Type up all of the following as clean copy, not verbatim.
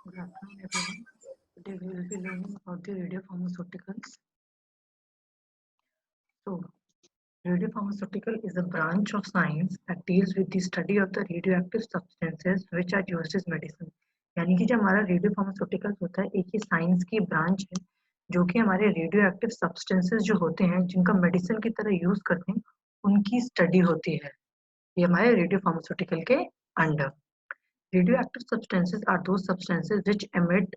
Good afternoon, everyone. Today we will be learning about the radiopharmaceuticals. So, radiopharmaceutical is a branch of science that deals with the study of the radioactive substances which are used as medicine. यानी कि जो हमारा रेडियोफार्मास्यूटिकल होता है एक ही science की branch है जो कि हमारे रेडियोएक्टिव सब्सटेंसेस जो होते हैं जिनका मेडिसिन की तरह यूज करते हैं उनकी स्टडी होती है। ये हमारे रेडियोफार्मास्यूटिकल के under. Radioactive substances are those substances which emit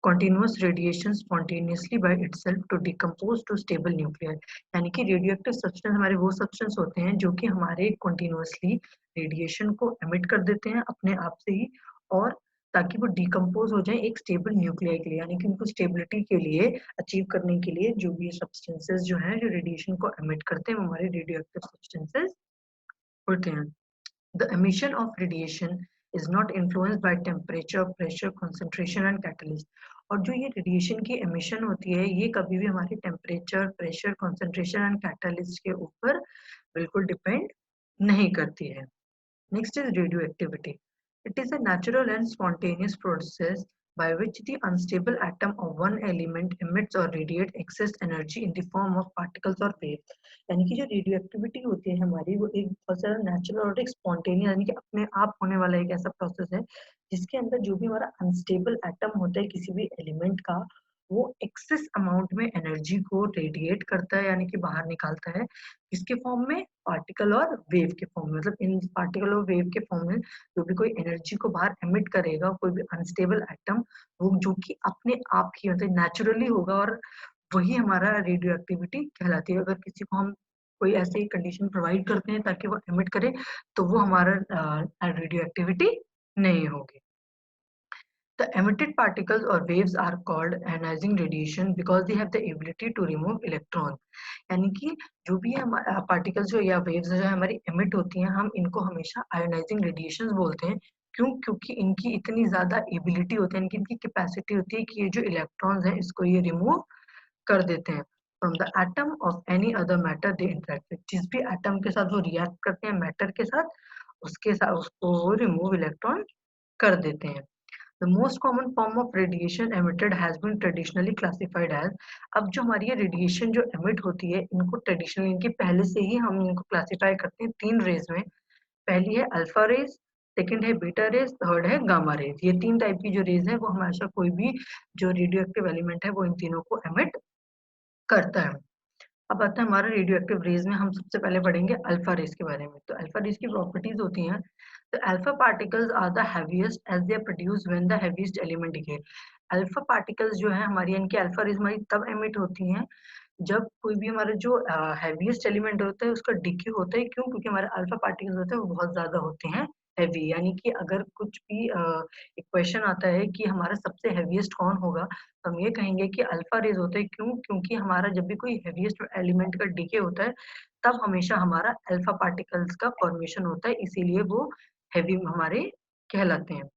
continuous radiation spontaneously by itself to decompose to stable nuclei। यानी कि रेडियोएक्टिव सब्सटेंस हमारे वो सब्सटेंस होते हैं जो कि हमारे कंटिन्यूअसली रेडिएशन को एमिट कर देते हैं अपने आप से ही, और ताकि वो डिकम्पोज हो जाए एक स्टेबल न्यूक्लियाई के लिए, यानी कि उनको स्टेबिलिटी के लिए अचीव करने के लिए जो भी सब्सटेंसेस जो हैं जो रेडिएशन को एमिट करते हैं वो हमारे रेडियोएक्टिव सब्सटेंसेस होते हैं। The emission of radiation is not influenced by temperature, pressure, concentration and catalyst। और जो ये रेडिएशन की एमिशन होती है ये कभी भी हमारे temperature, pressure, concentration and catalyst के ऊपर बिल्कुल डिपेंड नहीं करती है। Next is radioactivity. It is a natural and spontaneous process by which the unstable atom of one element emits or radiates excess energy in the form of particles or waves। यानी कि जो radioactivity होती है हमारी वो एक बहुत ज़्यादा नेचुरल और एक स्पॉन्टेनियस यानी कि अपने आप होने वाला एक ऐसा प्रोसेस है जिसके अंदर जो भी हमारा अनस्टेबल एटम होता है किसी भी एलिमेंट का वो एक्सेस अमाउंट में एनर्जी को रेडिएट करता है यानी कि बाहर निकालता है। किसके फॉर्म में? पार्टिकल और वेव के फॉर्म में। मतलब इन पार्टिकल और वेव के फॉर्म में जो भी कोई एनर्जी को बाहर एमिट करेगा कोई भी अनस्टेबल एटम, वो जो कि अपने आप ही मतलब नेचुरली होगा, और वही हमारा रेडियो एक्टिविटी कहलाती है। अगर किसी को हम कोई ऐसी कंडीशन प्रोवाइड करते हैं ताकि वो एमिट करे तो वो हमारा रेडियो एक्टिविटी नहीं होगी। The emitted particles or waves are called ionizing radiation because they have the ability to remove electrons। यानी कि जो भी हम पार्टिकल्स जो या वेव्स जो हमारी एमिट होती हैं हम इनको हमेशा आयोनाइजिंग रेडिएशंस बोलते हैं। क्यों? क्योंकि इनकी इतनी ज्यादा एबिलिटी होती है, इनकी इनकी कैपेसिटी होती है कि ये जो इलेक्ट्रॉन्स हैं इसको ये रिमूव कर देते हैं from the atom of any other matter they interact with. जिस भी एटम के साथ वो रिएक्ट करते हैं मैटर के साथ उसके साथ उसको वो रिमूव इलेक्ट्रॉन कर देते हैं। The most common form of radiation emitted has been traditionally classified as। अब जो हमारी ये रेडिएशन जो एमिट होती है इनको ट्रेडिशनली इनके पहले से ही हम इनको क्लासिफाई करते हैं तीन रेज में। पहली है अल्फा रेज, सेकंड है बीटा रेज, थर्ड है गामा रेज। ये तीन टाइप की जो रेज है वो हमेशा कोई भी जो रेडियो एक्टिव एलिमेंट है वो इन तीनों को एमिट करता है। अब आता है हमारा रेडियो एक्टिव रेज में हम सबसे पहले पढ़ेंगे अल्फा रेज के बारे में। तो अल्फा रेज की प्रॉपर्टीज होती हैं। तो alpha particles are the heaviest as they are produced when the heaviest element decay. Alpha particles जो है हमारी इनकी अल्फा रेज हमारी तब एमिट होती हैं जब कोई भी हमारा जो हैवीएस्ट एलिमेंट होता है उसका डिके होता है। क्यों? क्योंकि हमारे अल्फा पार्टिकल्स होते हैं वो बहुत ज्यादा होते हैं हैवी। यानी कि अगर कुछ भी एक क्वेश्चन आता है कि हमारा सबसे हैवीएस्ट कौन होगा तो हम ये कहेंगे कि अल्फा रेज होते हैं। क्यों? क्योंकि हमारा जब भी कोई हैवीएस्ट एलिमेंट का डिके होता है तब हमेशा हमारा अल्फा पार्टिकल्स का फॉर्मेशन होता है, इसीलिए वो हेवी हमारे कहलाते हैं।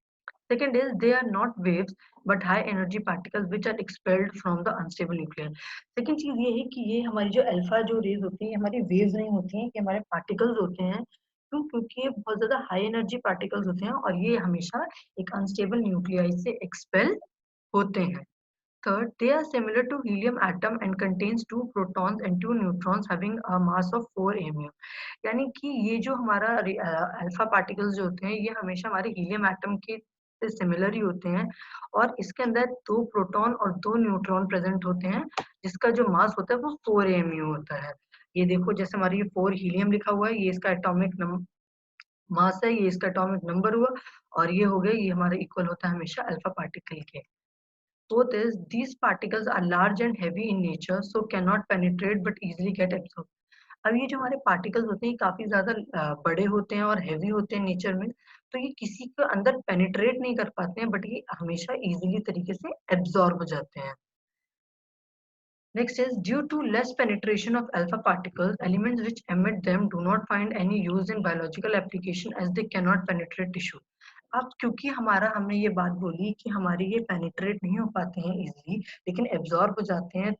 Second is they are not waves but high energy particles which are expelled from the unstable nuclei। Second चीज ये है कि ये हमारी जो अल्फा जो रेज होती है हमारी वेव्स नहीं होती हैं, ये हमारे पार्टिकल्स होते हैं। क्यों? क्योंकि ये बहुत ज्यादा हाई एनर्जी पार्टिकल्स होते हैं और ये हमेशा एक अनस्टेबल न्यूक्लियाई से एक्सपेल होते हैं। Third, they are similar to helium atom and contains two protons and two neutrons having a mass of 4 mu। यानी कि ये जो हमारा अल्फा पार्टिकल्स जो होते हैं ये हमेशा हमारे हीलियम एटम के से सिमिलर ही होते हैं, और इसके अंदर दो प्रोटॉन और दो न्यूट्रॉन प्रेजेंट होते हैं जिसका जो मास होता है वो 4 mu होता है। ये देखो जैसे हमारी ये 4 हीलियम लिखा हुआ है, ये इसका एटॉमिक मास है, ये इसका एटॉमिक नंबर हुआ, और ये हो गया, ये हमारा इक्वल होता है हमेशा अल्फा पार्टिकल के। Fourth is these particles are large and heavy in nature so cannot penetrate but easily get absorbed। अब ये जो हमारे पार्टिकल्स होते हैं काफी ज्यादा बड़े होते हैं और हैवी होते हैं नेचर में, तो ये किसी के अंदर पेनिट्रेट नहीं कर पाते हैं बट ये हमेशा इजीली तरीके से एब्जॉर्ब हो जाते हैं। Next is due to less penetration of alpha particles, elements which emit them do not find any use in biological application as they cannot penetrate tissue। अब क्योंकि हमारा हमने ये बात बोली कि हमारे ये पेनिट्रेट नहीं हो पाते हैं इजीली लेकिन एब्जॉर्ब हो जाते हैं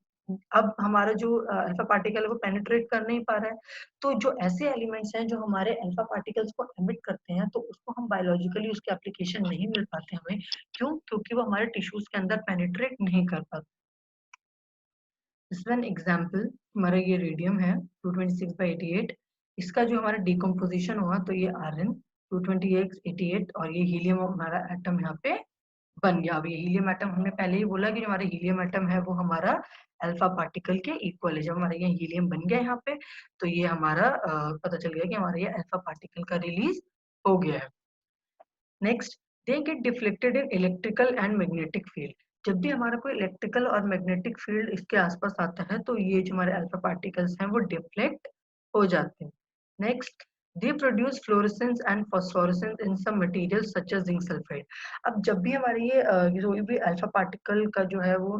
अब हमारा जो अल्फा पार्टिकल है वो पेनिट्रेट कर नहीं पा रहा है। तो जो ऐसे एलिमेंट्स हैं जो हमारे अल्फा पार्टिकल्स को एमिट करते हैं, तो उसको हम बायोलॉजिकली उसके एप्लीकेशन नहीं मिल पाते हमें। क्यों? क्योंकि वो हमारे टिश्यूज के अंदर पेनिट्रेट नहीं कर पाते। इसमें एग्जाम्पल हमारा ये रेडियम है 226/88। इसका जो हमारा डिकम्पोजिशन हुआ तो ये Rn 228 और ये हीलियम हमारा एटम यहाँ पे बन गया। अब ये हीलियम एटम हमने पहले ही बोला कि जो हमारा हीलियम एटम है वो हमारा अल्फा पार्टिकल के इक्वल है। जब हमारा ये हीलियम बन गया यहाँ पे तो ये हमारा पता चल गया कि हमारा ये अल्फा पार्टिकल का रिलीज हो गया है। Next, they get deflected in electrical and magnetic field. जब भी हमारा कोई इलेक्ट्रिकल और मैग्नेटिक फील्ड इसके आसपास आता है तो ये जो हमारे अल्फा पार्टिकल्स हैं वो डिफ्लेक्ट हो जाते हैं। Next, they produce fluorescence and phosphorescence in some materials such as zinc sulphide. अब जब भी हमारे ये जो भी अल्फा पार्टिकल का जो है वो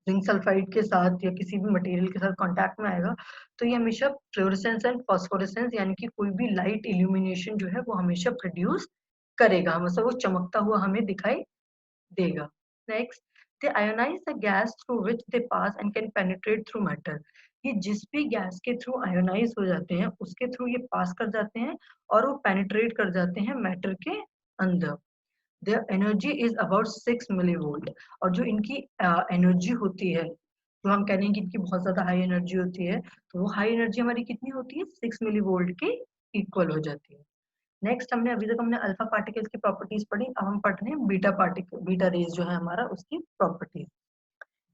जिंक सल्फाइड के साथ या किसी भी मटेरियल के साथ कांटेक्ट में आएगा तो ये हमेशा फ्लोरेसेंस एंड फॉस्फोरेसेंस यानी कि कोई भी लाइट इल्यूमिनेशन जो है वो हमेशा प्रोड्यूस करेगा, हमेशा वो चमकता हुआ हमें दिखाई देगा। Next, they ionise the gas through which they pass and can penetrate through matter. ये जिस भी गैस के थ्रू आयोनाइज हो जाते हैं उसके थ्रू ये पास कर जाते हैं और वो पेनिट्रेट कर जाते हैं मैटर के अंदर। their energy is about 6 millivolt। और जो इनकी एनर्जी होती है, जो हम कह रहे हैं कि इनकी बहुत ज्यादा हाई एनर्जी होती है, तो वो हाई एनर्जी हमारी कितनी होती है? 6 मिलीवोल्ट के इक्वल हो जाती है। नेक्स्ट, अभी तक हमने अल्फा पार्टिकल्स की प्रॉपर्टीज पढ़ी। अब हम पढ़ रहे हैं बीटा पार्टिकल, बीटा रेज जो है हमारा उसकी properties.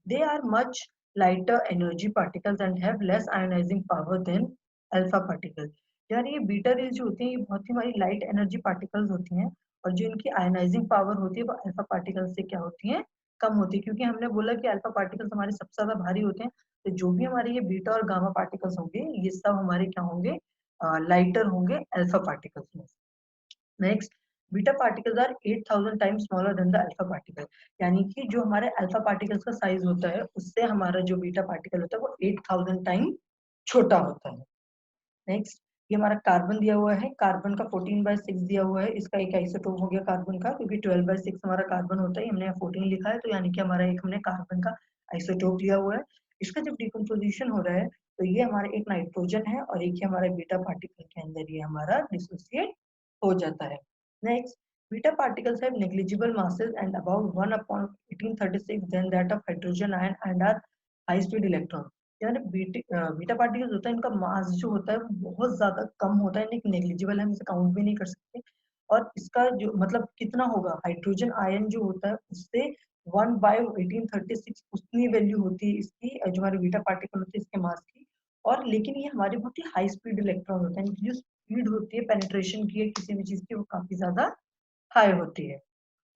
They are much lighter energy particles and have less ionising power than alpha particle. यार ये बीटा रेज जो होती है ये बहुत ही हमारी लाइट एनर्जी पार्टिकल्स होती हैं और जो इनकी आयोनाइजिंग पावर होती है वो अल्फा पार्टिकल्स से क्या होती है? कम होती है। क्योंकि हमने बोला कि अल्फा पार्टिकल्स हमारे सबसे ज्यादा भारी होते हैं, तो जो भी हमारे ये बीटा और गामा पार्टिकल्स होंगे ये सब हमारे क्या होंगे? लाइटर होंगे अल्फा पार्टिकल्स में। Next, beta particles are 8000 times smaller than the alpha particle. यानी कि जो हमारे अल्फा पार्टिकल्स का साइज होता है उससे हमारा जो बीटा पार्टिकल होता है वो 8000 टाइम छोटा होता है। नेक्स्ट, ये हमारा कार्बन दिया हुआ है, कार्बन का 14/6 दिया हुआ है। इसका एक आइसोटोप हो गया कार्बन का, क्योंकि 12/6 हमारा कार्बन होता है, हमने 14 लिखा है तो यानी कि हमारा एक हमने कार्बन का आइसोटोप लिया हुआ है। इसका जब डिकम्पोजिशन हो रहा है तो ये हमारा एक नाइट्रोजन है और एक ही हमारा बीटा पार्टिकल के अंदर ये हमारा डिसोसिएट हो जाता है। Next, beta particles have negligible masses and about 1/1836 than that of hydrogen ion and are high speed electron। यानी बीटा पार्टिकल्स होता है इनका मास जो होता है वो बहुत ज्यादा कम होता है, नेग्लिजिबल है, हम इसे काउंट भी नहीं कर सकते। और इसका जो मतलब कितना होगा, हाइड्रोजन आयन जो होता है उससे 1/1836 उतनी वैल्यू होती है इसकी, जो हमारी बीटा पार्टिकल होती है इसके मास की। और लेकिन ये हमारे बहुत ही हाई स्पीड इलेक्ट्रॉन होता है, इनकी जो स्पीड होती है पेनिट्रेशन की किसी भी चीज की वो काफी ज्यादा हाई होती है।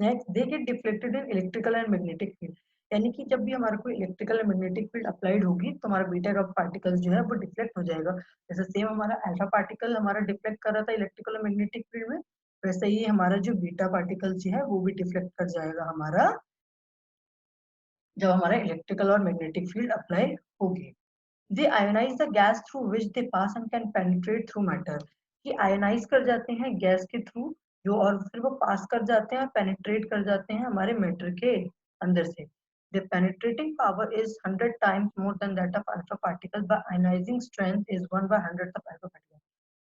Next, they get deflected in electrical and magnetic field. यानी कि जब भी हमारा कोई electrical and magnetic field applied होगी तो हमारा बीटा का पार्टिकल जो है वो डिफ्लेक्ट हो जाएगा। जैसे सेम हमारा अल्फा पार्टिकल हमारा डिफ्लेक्ट कर रहा था इलेक्ट्रिकल और मैग्नेटिक फील्ड में, वैसे ही हमारा जो बीटा पार्टिकल जो है वो भी डिफ्लेक्ट कर जाएगा हमारा, जब हमारा इलेक्ट्रिकल और मैग्नेटिक फील्ड अप्लाई होगी। They ionise the gas through which they pass and can penetrate through matter. ये आयोनाइज कर जाते हैं गैस के थ्रू जो, और फिर वो पास कर जाते हैं और पेनिट्रेट कर जाते हैं हमारे मैटर के अंदर से। The penetrating power is 100 times more than that of alpha particles, but ionizing strength is 1/100 of alpha particles।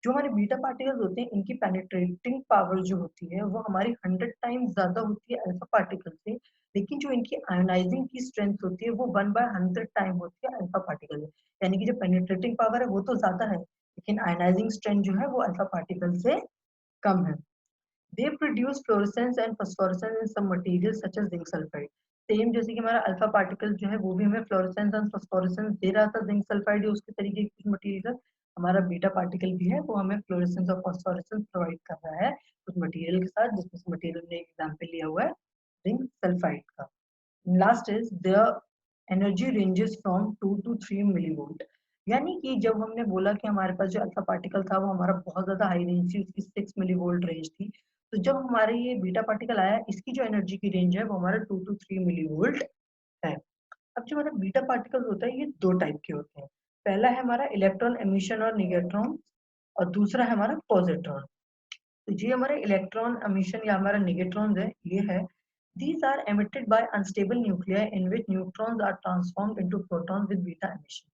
जो हमारे बीटा पार्टिकल्स होते हैं इनकी पेनिट्रेटिंग पावर जो होती है वो हमारी 100 टाइम्स ज्यादा होती है अल्फा पार्टिकल से, लेकिन जो इनकी आयोनाइजिंग की स्ट्रेंथ होती है वो 1/100 टाइम होती है अल्फा पार्टिकल से। यानी कि जो पेनिट्रेटिंग पावर है वो तो ज्यादा है लेकिन आयोनाइजिंग स्ट्रेंथ जो है वो अल्फा पार्टिकल से कम है। They produce fluorescence and phosphorescence in some material such as zinc sulphide. Same जैसे कि हमारा अल्फा पार्टिकल जो है वो भी हमें फ्लोरेसेंस एंड फास्फोरेसेंस दे रहा था जिंक सल्फाइड या उसके तरीके की मटेरियल, हमारा बीटा पार्टिकल भी है वो हमें फ्लोरेसेंस और फास्फोरेसेंस प्रोवाइड कर रहा है उस मटेरियल के साथ, जिसमें मटेरियल ने एग्जांपल लिया हुआ है जिंक सल्फाइड का। Last is their energy ranges from 2 to 3 millivolt. यानी कि जब हमने बोला कि हमारे पास जो अल्फा पार्टिकल था वो हमारा बहुत ज्यादा हाई रेंज थी, उसकी 6 मिलीवोल्ट रेंज थी, तो जब हमारे ये बीटा पार्टिकल आया इसकी जो एनर्जी की रेंज है वो हमारा 2 to 3 मिलीवोल्ट है। अब जो हमारा बीटा पार्टिकल होता है ये दो टाइप के होते हैं। पहला है हमारा इलेक्ट्रॉन एमिशन और निगेट्रॉन और दूसरा है हमारा पॉजिट्रॉन। तो ये हमारे इलेक्ट्रॉन एमिशन या हमारा निगेट्रॉन है ये है These are emitted by unstable nuclei in which neutrons are transformed into protons with beta emission.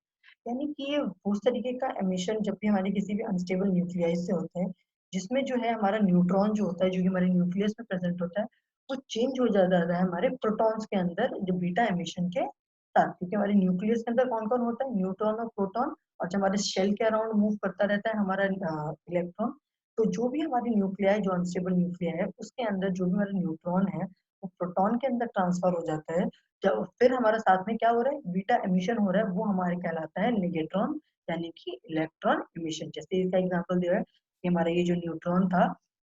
यानी कि ये उस तरीके का एमिशन जब भी हमारे किसी भी अनस्टेबल न्यूक्लियाई से होता है, जिसमें जो है हमारा न्यूट्रॉन जो होता है, जो कि हमारे न्यूक्लियस में प्रेजेंट होता है, वो चेंज हो जाता है हमारे प्रोटॉन्स के अंदर जो बीटा एमिशन के साथ, क्योंकि हमारे न्यूक्लियस के अंदर कौन कौन होता है, न्यूट्रॉन और प्रोटॉन, और जब हमारे शेल के अराउंड मूव करता रहता है हमारा इलेक्ट्रॉन। तो जो भी हमारी न्यूक्लियाई, जो अनस्टेबल नियूक्लियाई है, उसके अंदर जो भी हमारा न्यूट्रॉन है वो प्रोटॉन के अंदर ट्रांसफर हो जाता है। जब फिर हमारा साथ में क्या हो रहा है, बीटा एमिशन हो रहा है, वो हमारे कहलाता है निगेट्रॉन, यानी कि इलेक्ट्रॉन एमिशन। जैसे इसका एग्जांपल दिया है कि हमारा ये जो न्यूट्रॉन था,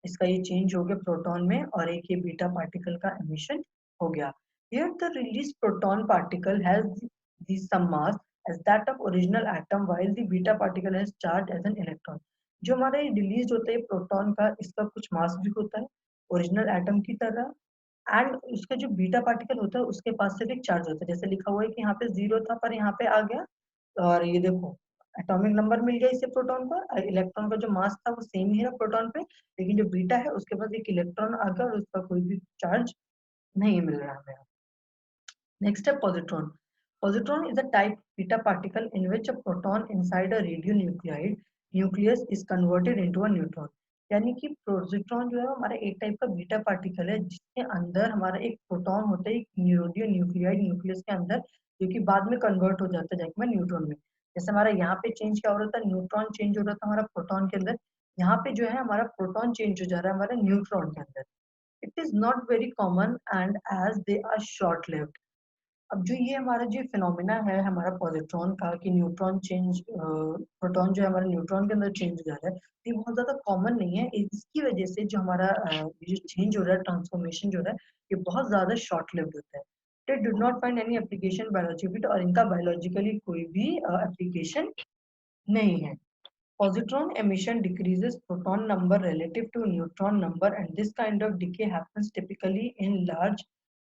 इसका ये चेंज हो गया प्रोटॉन में, और एक ये बीटा पार्टिकल का एमिशन हो गया। Here the released proton particle has the same mass as that of original atom, while the beta particle has charge as an electron. जो हमारा ये रिलीज होता है प्रोटॉन का, इसका कुछ मास भी होता है ओरिजिनल एटम की तरह, एंड उसका जो बीटा पार्टिकल होता है उसके पास सिर्फ एक चार्ज होता है। जैसे लिखा हुआ है कि यहाँ पे 0 था पर यहाँ पे आ गया, और ये देखो एटॉमिक नंबर मिल गया इसे प्रोटॉन को। इलेक्ट्रॉन का जो मास था वो सेम ही है प्रोटॉन पे, लेकिन जो बीटा है उसके पास एक इलेक्ट्रॉन आ गया और उसका कोई भी चार्ज नहीं मिल रहा है। Next है positron. Positron is a type beta particle in which a proton inside a radionuclide nucleus is converted into a neutron. यानी कि पोजिट्रॉन जो है हमारा एक टाइप का बीटा पार्टिकल है, जिसके अंदर हमारा एक प्रोटॉन होता है एक रेडियोन्यूक्लिडाइड न्यूक्लियस के अंदर, जो कि बाद में कन्वर्ट हो जाता है जाके न्यूट्रॉन में। जैसे हमारा यहाँ पे चेंज क्या हो रहा था, न्यूट्रॉन चेंज हो रहा था हमारा प्रोटॉन के अंदर, यहाँ पे जो है हमारा प्रोटॉन चेंज हो जा रहा है हमारे न्यूट्रॉन के अंदर। It is not very common and as they are short lived. अब जो ये हमारा जो फिनोमिना है हमारा पॉजिट्रॉन का कि न्यूट्रॉन चेंज, प्रोटॉन जो है हमारे न्यूट्रॉन के अंदर चेंज हो जा रहा है, तो ये बहुत ज्यादा कॉमन नहीं है। इसकी वजह से जो हमारा ये जो चेंज हो रहा है, ट्रांसफॉर्मेशन जो हो रहा है, ये बहुत ज्यादा शॉर्ट लिव्ड होता है। They did not find any application biology, और इनका बायोलॉजिकली कोई भी एप्लीकेशन नहीं है। Positron emission decreases proton number relative to neutron number, and this kind of decay happens typically in large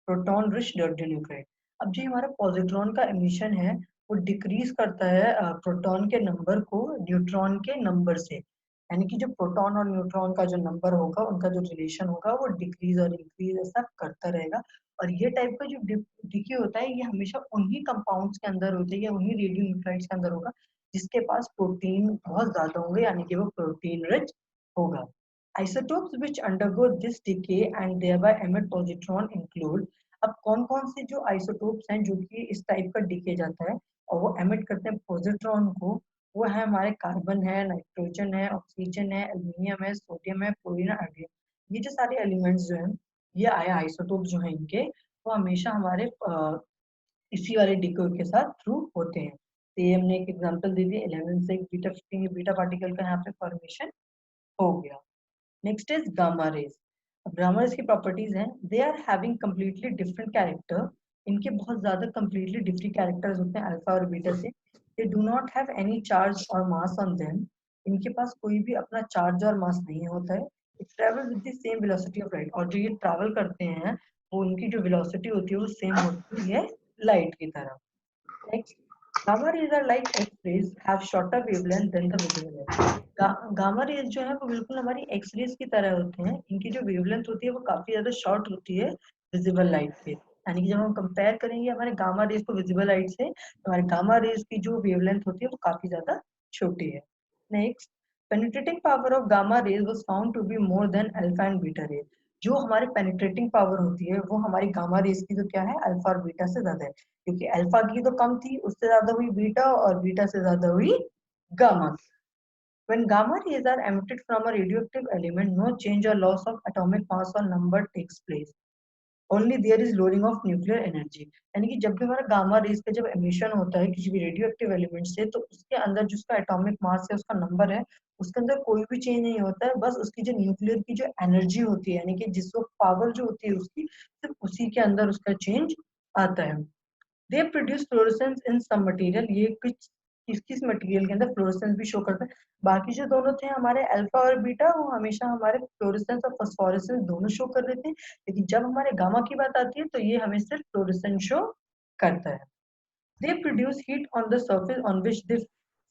proton rich radionuclide. अब जो हमारा पॉजिट्रॉन का एमिशन है वो डिक्रीज करता है प्रोटॉन के नंबर को न्यूट्रॉन के नंबर से, यानी कि जो प्रोटॉन और न्यूट्रॉन का जो नंबर होगा उनका जो रिलेशन होगा वो डिक्रीज और इंक्रीज ऐसा करता रहेगा। और ये टाइप का जो डिके होता है ये हमेशा उन्हीं कंपाउंड्स के अंदर होता है या उन्हीं रेडियोन्यूक्लाइड्स के अंदर होगा जिसके पास प्रोटीन बहुत ज्यादा होंगे, यानी कि वो प्रोटीन रिच होगा। Isotopes which undergo this decay and thereby emit positron include, अब कौन कौन से जो आइसोटोप्स हैं जो कि इस टाइप का डिके जाता है और वो एमिट करते हैं पॉजिट्रॉन को, वो है हमारे कार्बन है, नाइट्रोजन है, ऑक्सीजन है, एल्यूमिनियम है, सोडियम है, फ्लोरीन, आर्गन। ये जो सारे एलिमेंट्स जो हैं, ये आए आइसोटोप जो हैं इनके, वो हमेशा हमारे इसी वाले डिको के साथ थ्रू होते हैं। तो ये हमने एक एग्जांपल दे दी 11 से बीटा 15 बीटा पार्टिकल का यहाँ पे फॉर्मेशन हो गया। Next is gamma rays. अब गामा रेज की प्रॉपर्टीज हैं, they are having completely different character. इनके बहुत ज्यादा कंप्लीटली डिफरेंट कैरेक्टर्स होते हैं अल्फा और बीटा से। They do not have any charge और मास ऑन देम। इनके पास कोई भी अपना चार्ज और मास नहीं होता है। It travel with the same velocity of light, और जो ये ट्रैवल करते हैं वो उनकी जो वेलोसिटी होती है वो सेम होती है लाइट की तरह। Next, gamma rays are like X-rays, have shorter wavelength than the visible light. Gamma rays जो है वो बिल्कुल हमारी एक्स रेज की तरह होते हैं। इनकी जो वेवलेंथ होती है वो काफी ज्यादा शॉर्ट होती है विजिबल लाइट से, यानी कि जब हम कंपेयर करेंगे हमारे गामा रेज को विजिबल लाइट से, तो हमारे गामा रेज की जो वेवलेंथ होती है वो काफी ज्यादा छोटी है। Next, penetrating power of gamma rays was found to be more than alpha and beta rays. जो हमारे पेनिट्रेटिंग पावर होती है वो हमारी गामा रेज की तो क्या है, अल्फा और बीटा से ज्यादा है, क्योंकि अल्फा की तो कम थी, उससे ज्यादा हुई बीटा, और बीटा से ज्यादा हुई gamma. When gamma rays are emitted from a radioactive element, no change or loss of atomic mass or number takes place. Only there is loading of nuclear energy. यानी कि जब भी हमारा गामा रेज का जब एमिशन होता है किसी भी रेडियो एक्टिव एलिमेंट से, तो उसके अंदर जिसका एटॉमिक मास है उसका नंबर है, उसके अंदर कोई भी चेंज नहीं होता है, बस उसकी जो न्यूक्लियर की जो एनर्जी होती है, यानी कि जिस वक्त पावर जो होती है उसकी, सिर्फ उसी के अंदर उसका चेंज आता है। They produce fluorescence in some material, ये कुछ किस किस मटेरियल के अंदर फ्लोरेसेंस भी शो करता है। बाकी जो दोनों थे हमारे अल्फा और बीटा, वो हमेशा हमारे फ्लोरेसेंस और फास्फोरेसेंस दोनों शो कर देते हैं, लेकिन जब हमारे गामा की बात आती है तो ये हमें सिर्फ फ्लोरेसेंस शो करता है। They produce heat on the surface on which they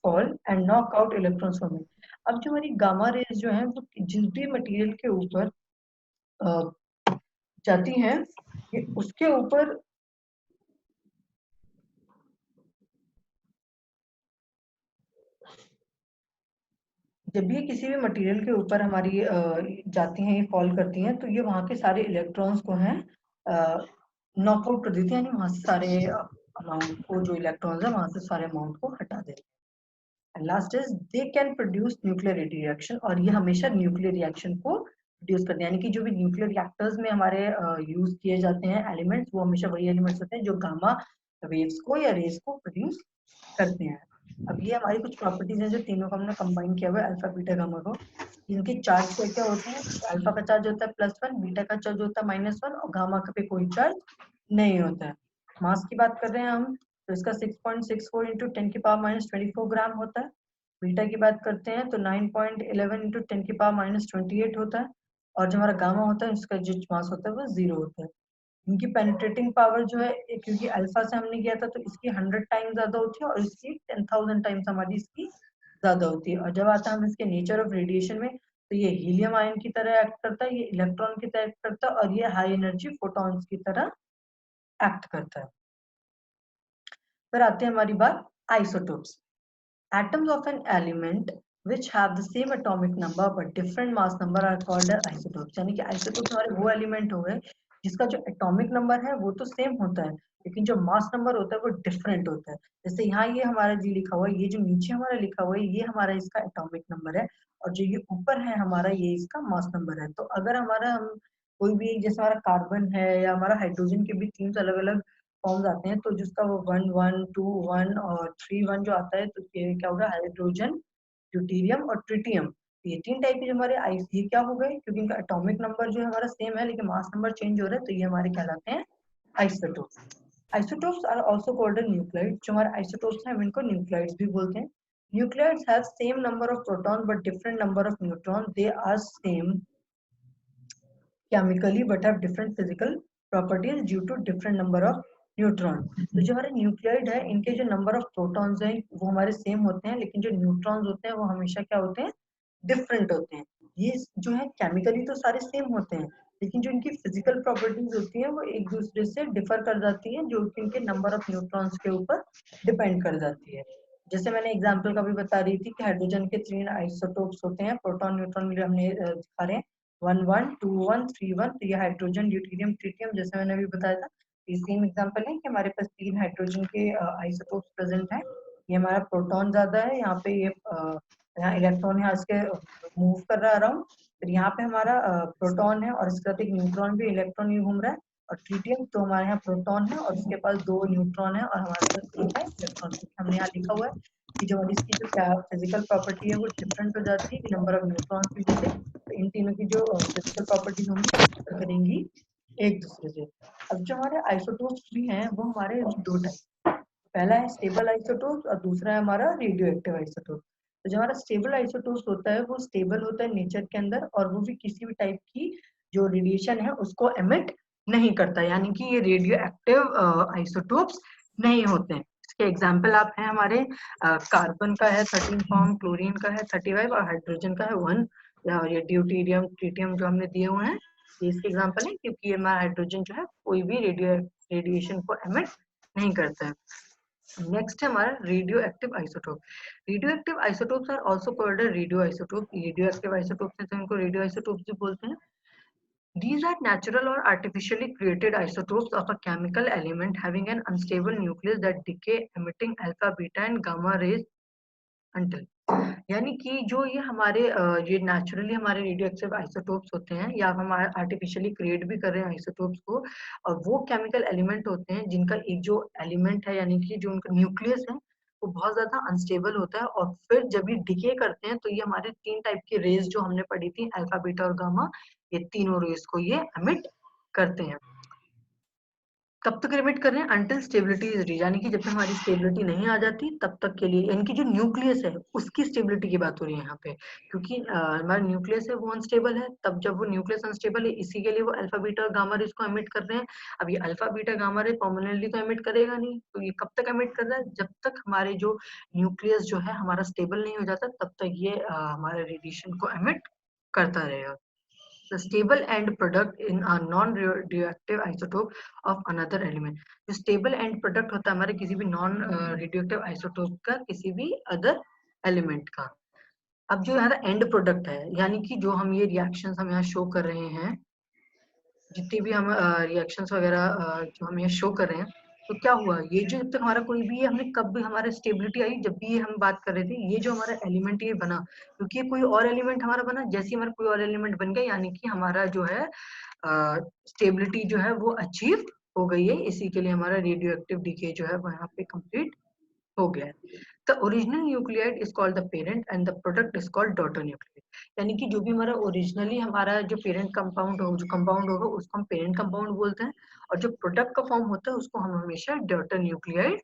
fall and knock out electrons from it. अब जो हमारी गामा रेज जो है वो जिस भी मटेरियल के ऊपर जाती हैं ये उसके ऊपर जब भी ये किसी भी मटेरियल के ऊपर हमारी जाती हैं, ये फॉल करती हैं, तो ये वहां के सारे इलेक्ट्रॉन्स को हैं नॉकआउट कर देती है, यानी वहां से सारे अमाउंट को, जो इलेक्ट्रॉन्स है वहां से सारे अमाउंट को हटा देते हैं। Last is they can produce nuclear reaction, और ये हमेशा न्यूक्लियर रिएक्शन को प्रोड्यूस करते हैं, यानी कि जो भी न्यूक्लियर रिएक्टर्स में हमारे यूज किए जाते हैं एलिमेंट्स, वो हमेशा वही एलिमेंट्स होते हैं जो गामा वेव्स को या रेज को प्रोड्यूस करते हैं। अब ये हमारी कुछ प्रॉपर्टीज हैं जो तीनों को हमने कंबाइन किया हुआ है, अल्फा बीटा गामा को। इनके चार्ज क्या क्या होते हैं? अल्फा का चार्ज होता है +1, बीटा का चार्ज होता है -1 और गामा का पे कोई चार्ज नहीं होता है। मास की बात कर रहे हैं हम, तो इसका 6.64 इंटू 10⁻24 ग्राम होता है। बीटा की बात करते हैं तो 9.11 इंटू 10⁻28 होता है। और जो हमारा गामा होता है उसका जो मास होता है वो 0 होता है। इनकी पेनिट्रेटिंग पावर जो है, क्योंकि अल्फा से हमने किया था तो इसकी 100 टाइम्स ज्यादा होती है और इसकी 10,000 टाइम्स हमारी इसकी ज्यादा होती है। और जब आता है हम इसके नेचर ऑफ रेडिएशन में, तो ये हीलियम आयन की तरह एक्ट करता है, ये इलेक्ट्रॉन की तरह एक्ट करता है, और ये हाई एनर्जी फोटॉन्स की तरह एक्ट करता है। फिर आते हैं हमारी बात isotopes. Atoms of an element which have the same atomic number but different mass number are called as isotopes। यानी कि आइसोटोप्स हमारे वो एलिमेंट हो गए जिसका जो एटॉमिक नंबर है वो तो सेम होता है, लेकिन जो मास नंबर होता है वो डिफरेंट होता है। जैसे यहाँ ये हमारा जी लिखा हुआ है, ये जो नीचे हमारा लिखा हुआ है ये हमारा इसका एटॉमिक नंबर है, और जो ये ऊपर है हमारा ये इसका मास नंबर है। तो अगर हमारा हम कोई भी, जैसे हमारा कार्बन है या हमारा हाइड्रोजन के भी 3 अलग अलग फॉर्म्स आते हैं, तो जिसका वो 1 1 2 1 और 3 1 जो आता है, तो ये क्या होगा? हाइड्रोजन, ड्यूटेरियम और ट्रिटियम। ये 3 टाइप के जो हमारे आइस, ये क्या हो गए? क्योंकि इनका एटॉमिक नंबर जो है हमारा सेम है लेकिन मास नंबर चेंज हो रहा है, तो ये हमारे कहलाते हैं isotopes. Isotopes are also called nuclide. जो हमारे आइसोटोप्स हैं इनको न्यूक्लाइड्स भी बोलते हैं। Nuclides have same number of proton but different number of neutron. They are same chemically but have different physical properties due to different number of neutron. तो जो हमारे न्यूक्लियोइड है इनके जो नंबर ऑफ प्रोटॉन्स हैं वो हमारे सेम होते हैं, लेकिन जो न्यूट्रॉन्स होते हैं वो हमेशा क्या होते हैं? डिफरेंट होते हैं। ये जो है केमिकली तो सारे सेम होते हैं, लेकिन जो इनकी फिजिकल प्रॉपर्टीज होती है वो एक दूसरे से डिफर कर जाती है, जो कि इनके नंबर ऑफ न्यूट्रॉन्स के ऊपर डिपेंड कर जाती है। जैसे मैंने एग्जांपल का भी बता रही थी कि हाइड्रोजन के 3 आइसोटोप्स होते हैं, प्रोटॉन न्यूट्रॉन हमने दिखा रहे हैं 1 1 2 1 3 1। तो ये हाइड्रोजन, ड्यूटेरियम, ट्रिटियम जैसे मैंने अभी बताया था, ये सेम एग्जांपल है कि हमारे पास 3 हाइड्रोजन के आइसोटोप्स प्रेजेंट हैं। ये हमारा प्रोटॉन ज्यादा है, यहाँ पे ये यहाँ इलेक्ट्रॉन यहाँ इसके मूव कर रहा है अराउंड। फिर यहाँ पे हमारा प्रोटॉन है और इसके साथ एक न्यूट्रॉन भी, इलेक्ट्रॉन ही घूम रहा है। और ट्रिटियम तो हमारे यहाँ प्रोटॉन है और उसके पास 2 न्यूट्रॉन है और हमारे पास एक है इलेक्ट्रॉन। हमने यहाँ लिखा हुआ है कि जो इसकी जो फिजिकल प्रॉपर्टी है वो डिफरेंट हो जाती है नंबर ऑफ न्यूट्रॉन्स की वजह से। तो इन तीनों की जो फिजिकल प्रॉपर्टीज होंगी डिफर करेंगी एक दूसरे से। अब जो हमारे आइसोटोप्स भी हैं वो हमारे 2 टाइप, पहला है स्टेबल आइसोटोप और दूसरा है हमारा रेडियो एक्टिव आइसोटोप। तो जो हमारा स्टेबल आइसोटोप होता है वो स्टेबल होता है नेचर के अंदर, और वो भी किसी भी टाइप की जो रेडिएशन है उसको एमिट नहीं करता, यानी कि ये रेडियो एक्टिव आइसोटोप्स नहीं होते हैं। इसके एग्जाम्पल आप हैं हमारे कार्बन का है 13 फॉर्म, क्लोरीन का है 35 और हाइड्रोजन का है 1। ये ड्यूटेरियम, ट्रिटियम जो हमने दिए हुए हैं ये इसके एग्जाम्पल है, क्योंकि ये हमारा हाइड्रोजन जो है कोई भी रेडिएशन को एमिट नहीं करता है। नेक्स्ट है हमारा radio active isotope. Radio active isotopes are also called radio isotope. Radio active isotopes हैं तो इनको रेडियो आइसोटोप्स भी बोलते हैं। These are natural or artificially created isotopes of a chemical element having an unstable nucleus that decay, emitting alpha, beta and gamma rays until। यानी कि जो ये हमारे ये नेचुरली हमारे रेडियो एक्टिव आइसोटोप्स होते हैं या हम आर्टिफिशियली क्रिएट भी कर रहे हैं आइसोटोप्स को, और वो केमिकल एलिमेंट होते हैं जिनका एक जो एलिमेंट है यानी कि जो उनका न्यूक्लियस है वो बहुत ज्यादा अनस्टेबल होता है, और फिर जब ये डिके करते हैं तो ये हमारे 3 टाइप की रेज जो हमने पढ़ी थी अल्फा, बीटा और गामा, ये तीनों रेज को ये एमिट करते हैं। कब तक एमिट कर रहे हैं? अंटिल स्टेबिलिटी इज रीच, यानी कि जब तक हमारी स्टेबिलिटी नहीं आ जाती तब तक के लिए, यानी कि जो न्यूक्लियस है उसकी स्टेबिलिटी की बात हो रही है यहाँ पे, क्योंकि हमारा न्यूक्लियस है वो अनस्टेबल है। तब जब वो न्यूक्लियस अनस्टेबल है इसी के लिए वो अल्फा, बीटा और गामा रेज को एमिट कर रहे हैं। अब ये alpha, beta, gamma ray permanently तो एमिट करेगा नहीं, तो ये कब तक एमिट कर रहा है? जब तक हमारे जो न्यूक्लियस जो है हमारा स्टेबल नहीं हो जाता तब तक ये हमारे रेडिएशन को एमिट करता रहेगा। the stable end product in a non-radioactive isotope of another element. जो stable end product होता है हमारे किसी भी non radioactive isotope का किसी भी other element का. अब जो हमारा end product है यानी कि जो हम ये reactions हम यहाँ show कर रहे हैं, जितनी भी हम रिएक्शंस वगैरह जो हम ये शो कर रहे हैं, तो क्या हुआ ये जो जब तक हमारा कोई भी हमने कब भी हमारा स्टेबिलिटी आई जब भी ये हम बात कर रहे थे ये जो हमारा एलिमेंट ये बना क्योंकि ये कोई और एलिमेंट हमारा बना जैसे ही हमारा कोई और एलिमेंट बन गया यानी कि हमारा जो है स्टेबिलिटी जो है वो अचीव हो गई है इसी के लिए हमारा रेडियो एक्टिव डीके जो है वहां पे कंप्लीट हो गया है. The original nucleide is called the parent and the product is called daughter nucleide. यानी कि जो भी हमारा ओरिजिनली हमारा जो पेरेंट कंपाउंड हो जो कंपाउंड होगा उसको हम पेरेंट कंपाउंड बोलते हैं और जो प्रोडक्ट का फॉर्म होता है उसको हम हमेशा डॉटर न्यूक्लियाइड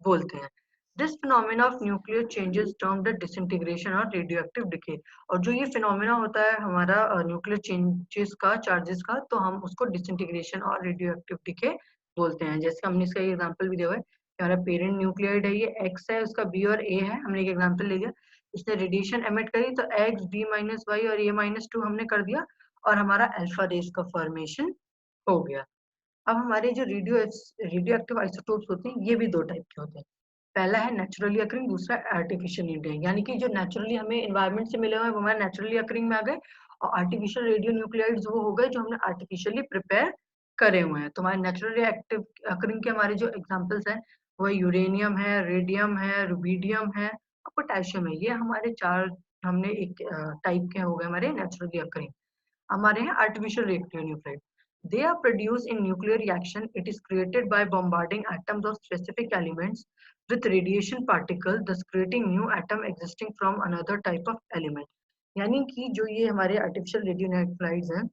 बोलते हैं. This phenomena of nuclear changes termed disintegration और रेडियोएक्टिव डिके. और जो ये फिनोमेना होता है हमारा न्यूक्लियर चेंजेस का चार्जेस का तो हम उसको डिसइंटीग्रेशन और रेडियोएक्टिव डिके बोलते हैं. जैसे हमने इसका एग्जांपल भी दिया है हमारा पेरेंट न्यूक्लियोइड है ये एक्स है उसका बी और ए है हमने एक एग्जांपल ले लिया इसने रेडिएशन एमिट करी तो एक्स बी माइनस वाई और ए माइनस टू हमने कर दिया और हमारा अल्फा रेस का फॉर्मेशन हो गया. अब हमारे जो रेडियो एक्टिव आइसोटोप्स होते हैं ये भी दो टाइप के होते हैं. पहला है नेचुरली अकरिंग दूसरा आर्टिफिशियल अकरिंग यानी कि जो नेचुरली हमें एनवायरनमेंट से मिले हुए हैं वो हमारे नेचुरली अकरिंग में आ गए और आर्टिफिशियल रेडियो न्यूक्लियाइड्स वो हो गए जो हमने आर्टिफिशियली प्रिपेयर करे हुए हैं. तो हमारे नेचुरली एक्टिव अकरिंग के हमारे जो एग्जांपल्स हैं वो यूरेनियम है रेडियम है रुबीडियम है और पोटेशियम है. ये हमारे चार हमने एक टाइप के हो गए हमारे नेचुरली अकरिंग. हमारे हैं artificial radionuclide. They are produced in nuclear reaction. It is created by bombarding atoms of specific elements with radiation particle, thus creating new atom existing from another type of element. यानी कि जो ये हमारे artificial radionuclides हैं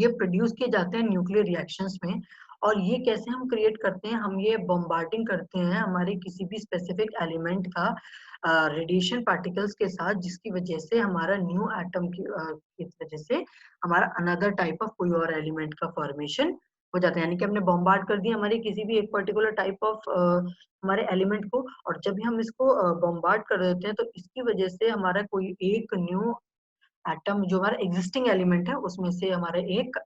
ये produce किए जाते हैं न्यूक्लियर रिएक्शंस में और ये कैसे हम क्रिएट करते हैं हम ये बॉम्बार्डिंग करते हैं हमारे किसी भी स्पेसिफिक एलिमेंट का रेडिएशन पार्टिकल्स के साथ जिसकी वजह से हमारा न्यू एटम की वजह से हमारा अनदर टाइप ऑफ कोई और एलिमेंट का फॉर्मेशन हो जाता है. यानी कि हमने बॉम्बार्ड कर दिया हमारे किसी भी एक पर्टिकुलर टाइप ऑफ हमारे एलिमेंट को और जब भी हम इसको बॉम्बार्ड कर देते हैं तो इसकी वजह से हमारा कोई एक न्यू एटम जो हमारा एग्जिस्टिंग एलिमेंट है उसमें से हमारे एक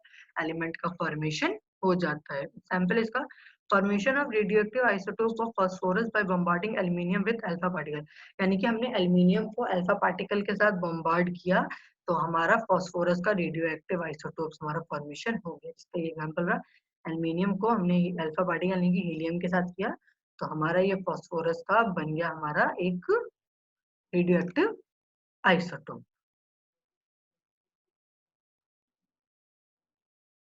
एलिमेंट का फॉर्मेशन हो जाता है. सैंपल इसका formation of radioactive isotope of phosphorus by bombarding aluminium with alpha particle. यानी कि हमने एल्यूमिनियम को अल्फा पार्टिकल के साथ बॉम्बार्ड किया तो हमारा फास्फोरस का रेडियोएक्टिव आइसोटोप्स हमारा फॉर्मेशन हो गया. इसका एग्जांपल रहा एल्यूमिनियम को हमने अल्फा पार्टिकल यानी कि हीलियम के साथ किया तो हमारा ये फास्फोरस का बन गया हमारा एक रेडियोएक्टिव आइसोटोप.